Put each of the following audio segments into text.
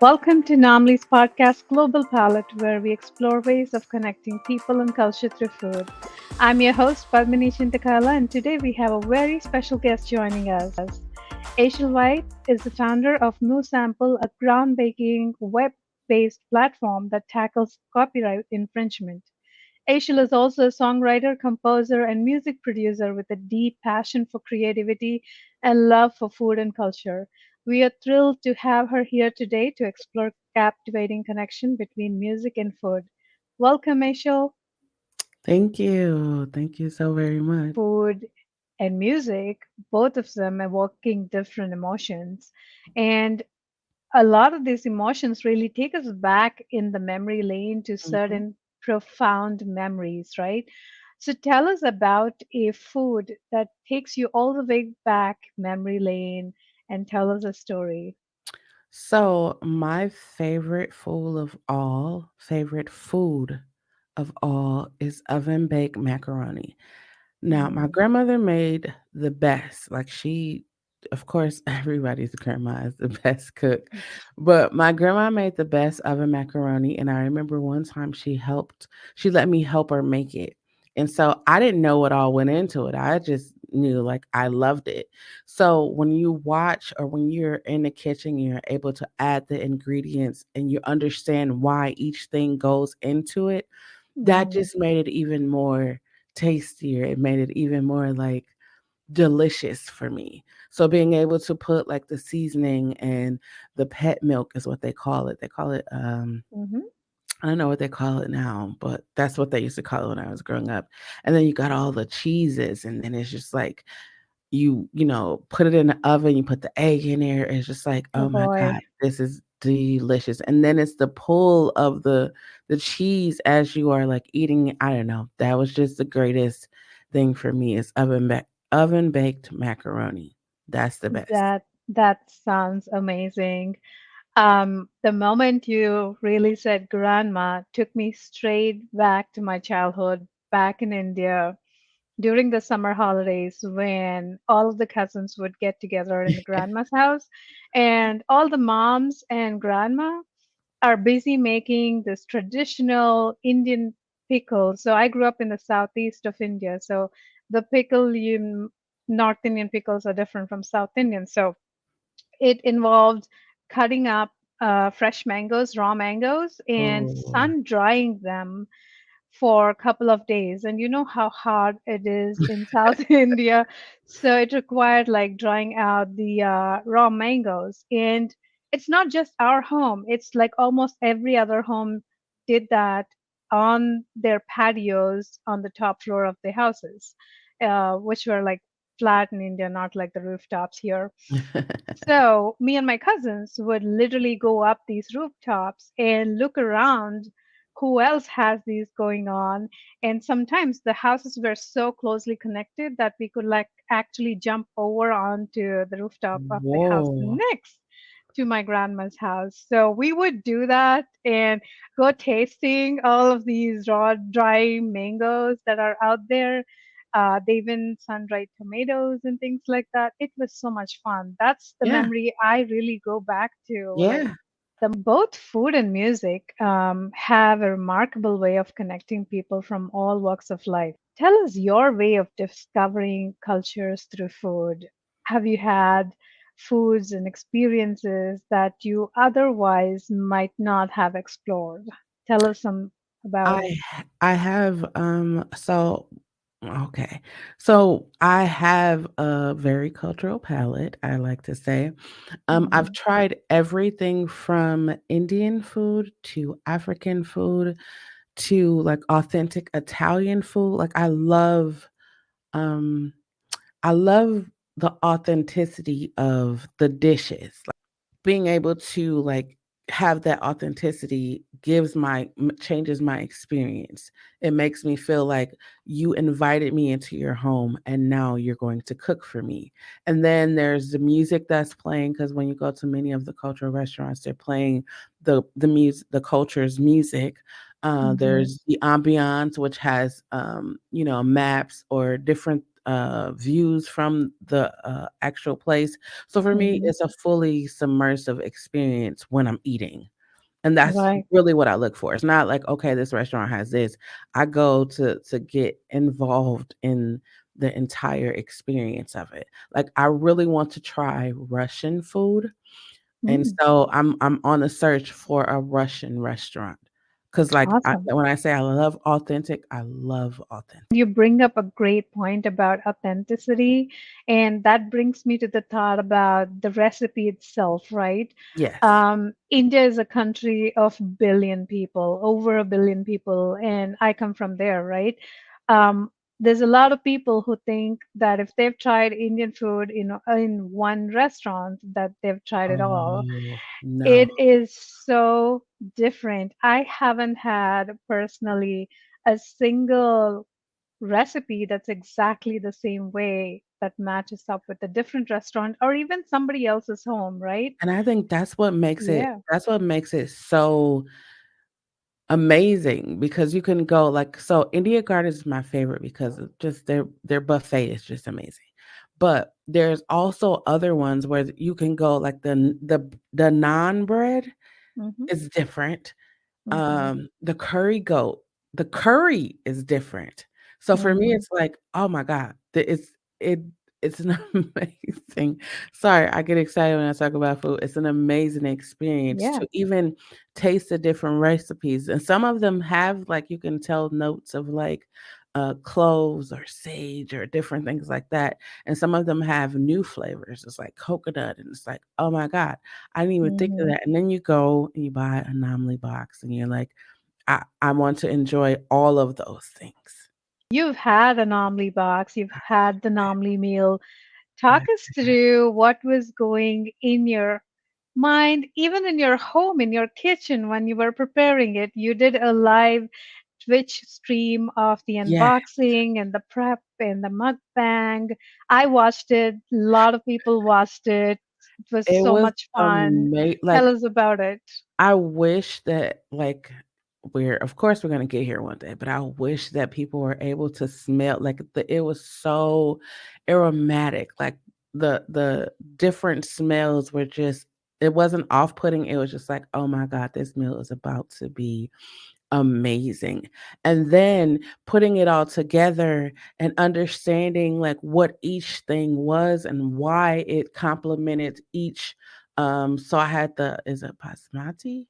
Welcome to Namli's podcast Global Palette, where we explore ways of connecting people and culture through food. I'm your host, Padmini Chintakala, and today we have a very special guest joining us. Aichelle White is the founder of No Sample, a groundbreaking web based platform that tackles copyright infringement. Aichelle is also a songwriter, composer, and music producer with a deep passion for creativity and love for food and culture. We are thrilled to have her here today to explore captivating connection between music and food. Welcome, Aichelle. Thank you. Thank you so very much. Food and music, both of them evoking different emotions. And a lot of these emotions really take us back in the memory lane to Mhm. certain profound memories, right? So tell us about a food that takes you all the way back memory lane and tell us a story. So, my favorite food of all is oven baked macaroni. Now, my Mm, grandmother made the best. Of course, everybody's grandma is the best cook, but my grandma made the best oven macaroni. And I remember one time she let me help her make it. And so I didn't know what all went into it. I just knew like I loved it. So when you watch or when you're in the kitchen, you're able to add the ingredients and you understand why each thing goes into it, that mhm. just made it even more tastier. It made it even more like delicious for me. So being able to put like the seasoning and the pet milk is what they call it. They call it Mhm. I don't know what they call it now, but that's what they used to call it when I was growing up. And then you got all the cheeses and then it's just like put it in the oven, you put the egg in there. It's just like, Oh oh my boy, God, this is delicious. And then it's the pull of the cheese as you are like eating it. I don't know. That was just the greatest thing for me is oven baked macaroni. That's the best. that sounds amazing. The moment you really said grandma took me straight back to my childhood back in India during the summer holidays when all of the cousins would get together in the grandma's house and all the moms and grandma are busy making this traditional Indian pickle. So I grew up in the southeast of India. So the North Indian pickles are different from South Indian. So it involved cutting up fresh mangoes, raw mangoes, and Oh. sun drying them for a couple of days. And you know how hard it is in South India. So it required like drying out the raw mangoes. And it's not just our home, it's like almost every other home did that on their patios on the top floor of the houses, which were like flat in India, not like the rooftops here. So me and my cousins would literally go up these rooftops and look around who else has these going on. And sometimes the houses were so closely connected that we could like actually jump over onto the rooftop of the house Whoa. next to my grandma's house. So we would do that and go tasting all of these raw, dry mangoes that are out there. They even sun-dried tomatoes and things like that. It was so much fun. That's the Yeah. memory I really go back to. Like Yeah. both food and music have a remarkable way of connecting people from all walks of life. Tell us your way of discovering cultures through food. Have you had foods and experiences that you otherwise might not have explored? Tell us some about it. I have okay. So I have a very cultural palate, I like to say. I've Mhm. tried everything from Indian food to African food to like authentic Italian food. Like um I love the authenticity of the dishes. Being able to like have that authenticity changes my experience. It makes me feel like you invited me into your home and now you're going to cook for me. And then there's the music that's playing because when you go to many of the cultural restaurants, they're playing the culture's music. Mhm. There's the ambiance, which has maps or different views from the actual place. So for me, Hmm. it's a fully submersive experience when I'm eating. And that's Right. really what I look for. It's not like, okay, this restaurant has this. I go to get involved in the entire experience of it. Like I really want to try Russian food. And Mm, so I'm on a search for a Russian restaurant. Cause like awesome. when I say I love authentic, I love authentic. You bring up a great point about authenticity, and that brings me to the thought about the recipe itself, right? Yes. India is a country of billion people, over a billion people, and I come from there, right? There's a lot of people who think that if they've tried Indian food in one restaurant, that they've tried it all. Oh, no. It is so different. I haven't had personally a single recipe that's exactly the same way that matches up with a different restaurant or even somebody else's home, right? And I think Yeah. that's what makes it so amazing because you can go like so India Garden is my favorite because of just their buffet is just amazing. But there's also other ones where you can go like the naan bread Hmm. is different. Hmm. The curry is different. So for me, Hmm. it's like, oh my God, it it's an amazing. Sorry, I get excited when I talk about food. It's an amazing experience Yeah. to even taste the different recipes, and some of them have like you can tell notes of like cloves or sage or different things like that, and some of them have new flavors. It's like coconut, and it's like, oh my God, I didn't even think of Hmm. that. And then you go and you buy a anomaly box and you're like, I want to enjoy all of those things. You've had an omelet box, you've had the omelet meal. Talk us through what was going in your mind, even in your home, in your kitchen when you were preparing it. You did a live Twitch stream of the Yeah, unboxing and the prep and the mukbang. I watched it. A lot of people watched it. It was it so was much fun. Tell like, us about it. I wish that, like, we're of course, we're gonna get here one day, but I wish that people were able to smell, like, it was so aromatic, like, the different smells were just it wasn't off-putting, it was just like, "Oh my god, this meal is about to be amazing." And then putting it all together and understanding like what each thing was and why it complemented each. So I had the is it basmati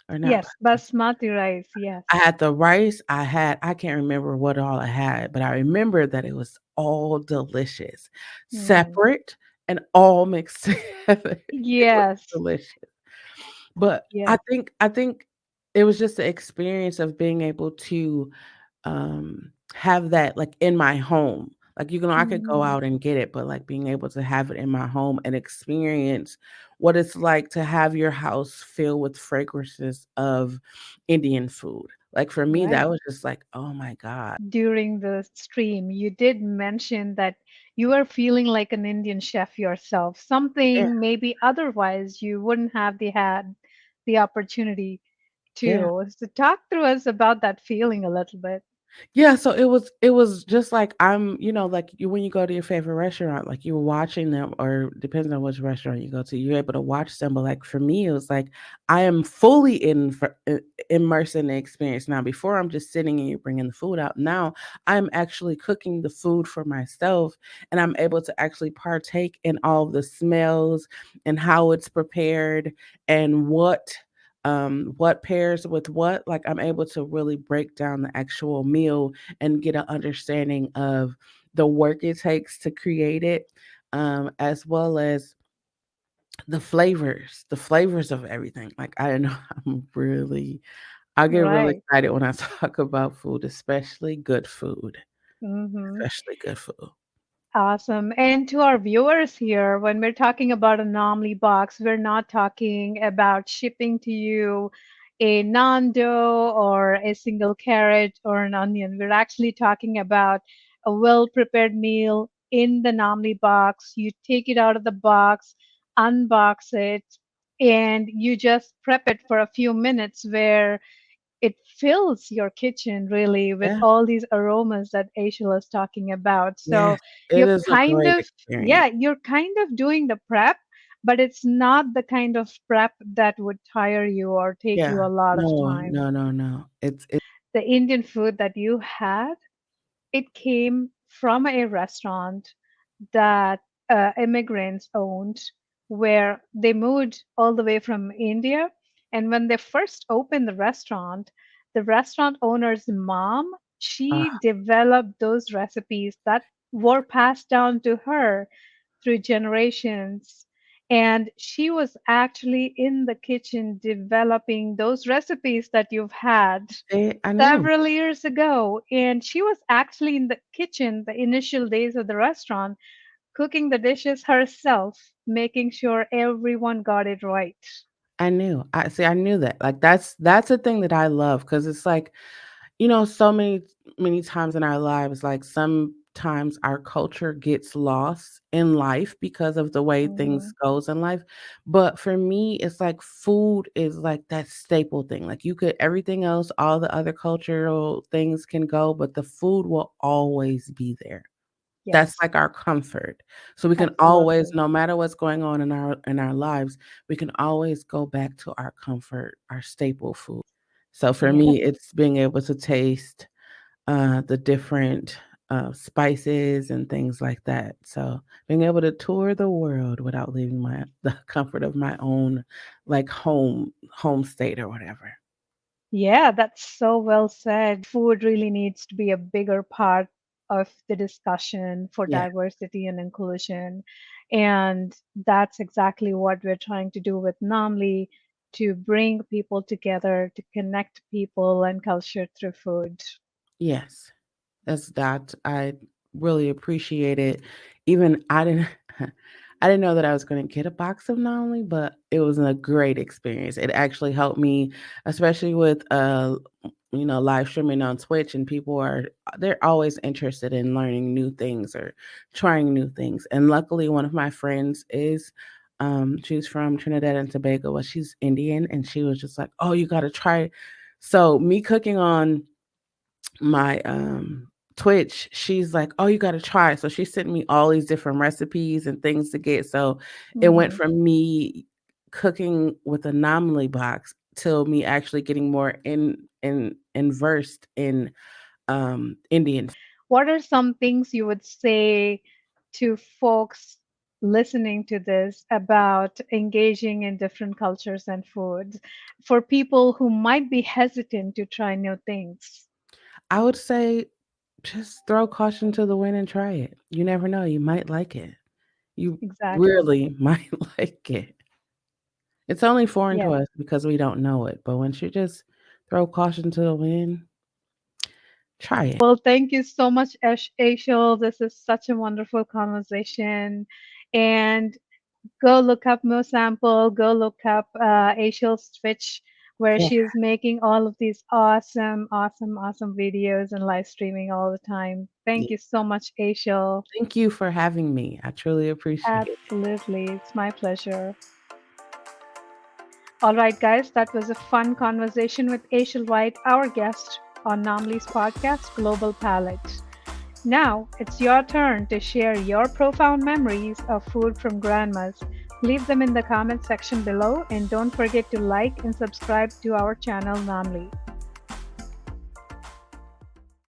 or not Yes, basmati? basmati rice. Yes. I had the rice, I can't remember what all I had, but I remember that it was all delicious, Mm. separate and all mixed together. It was Yes. delicious. But Yes. I think it was just the experience of being able to have that, like, in my home. Like, I could go Mhm. out and get it, but, like, being able to have it in my home and experience what it's like to have your house filled with fragrances of Indian food. Like, for me, Right. that was just like, "Oh my god." During the stream, you did mention that you are feeling like an Indian chef yourself, Yeah, something maybe otherwise you wouldn't have had the opportunity yeah. to. So talk through us about that feeling a little bit. Yeah, so it was just like like you when you go to your favorite restaurant, like you're watching them, or depending on which restaurant you go to, you're able to watch them. But like for me, it was like I am fully immersed in the experience now. Before I'm just sitting and you're bringing the food out. Now I'm actually cooking the food for myself, and I'm able to actually partake in all the smells and how it's prepared and what pairs with what. Like I'm able to really break down the actual meal and get an understanding of the work it takes to create it, as well as the flavors of everything. Like I don't know, I get really Right. excited when I talk about food, especially good food, Hmm. especially good food. Awesome. And to our viewers here, when we're talking about a Nomly box, we're not talking about shipping to you a naan dough or a single carrot or an onion. We're actually talking about a well-prepared meal in the Nomly box. You take it out of the box, unbox it, and you just prep it for a few minutes where it fills your kitchen really with Yeah. all these aromas that Aishel is talking about. Yes. So It you're is a kind great of, experience. yeah, you're kind of doing the prep, but it's not the kind of prep that would tire you or take Yeah. you a lot of No, time. no, no, no. It's The Indian food that you had, it came from a restaurant that immigrants owned, where they moved all the way from India. And when they first opened the restaurant owner's mom, she ah, developed those recipes that were passed down to her through generations. And she was actually in the kitchen developing those recipes that you've had I know. several years ago. And she was actually in the kitchen the initial days of the restaurant, cooking the dishes herself, making sure everyone got it right. I knew. I see. I knew that. Like that's a thing that I love because it's like so many times in our lives, like sometimes our culture gets lost in life because of the way things Hmm. goes in life. But for me, it's like food is like that staple thing. Like you could everything else, all the other cultural things can go, but the food will always be there. That's Yes, like our comfort. So we can always, absolutely. no matter what's going on in our lives, we can always go back to our comfort, our staple food. So for me, Yes. it's being able to taste the different spices and things like that. So being able to tour the world without leaving my the comfort of my own like home state or whatever. Yeah, that's so well said. Food really needs to be a bigger part of the discussion for Yeah. diversity and inclusion. And that's exactly what we're trying to do with Namli, to bring people together, to connect people and culture through food. Yes. That's that. I really appreciate it. Even I didn't I didn't know that I was gonna get a box of Nolly, but it was a great experience. It actually helped me, especially with live streaming on Twitch and people are they're always interested in learning new things or trying new things. And luckily one of my friends is she's from Trinidad and Tobago, but she's Indian and she was just like, "Oh, you got to try it." So me cooking on my Twitch, she's like, "Oh, you got to try." So she sent me all these different recipes and things to get. So it went Hmm. from me cooking with a anomaly box till me actually getting more in versed in Indian. What are some things you would say to folks listening to this about engaging in different cultures and foods for people who might be hesitant to try new things? I would say just throw caution to the wind and try it. You never know, you might like it. You Exactly. really might like it. It's only foreign to Yes. us because we don't know it, but once you just throw caution to the wind, try it. Well, thank you so much, Ashel. This is such a wonderful conversation. And go look up Mo Sample, go look up Aishel's Twitch, where Yeah. she's making all of these awesome, awesome, awesome videos and live streaming all the time. Yeah. Thank you so much, Aishel. Thank you for having me. I truly appreciate it. Absolutely. It's my pleasure. All right, guys, that was a fun conversation with Aishel White, our guest on Namli's podcast, Global Palette. Now it's your turn to share your profound memories of food from grandmas. Leave them in the comment section below and don't forget to like and subscribe to our channel Namli.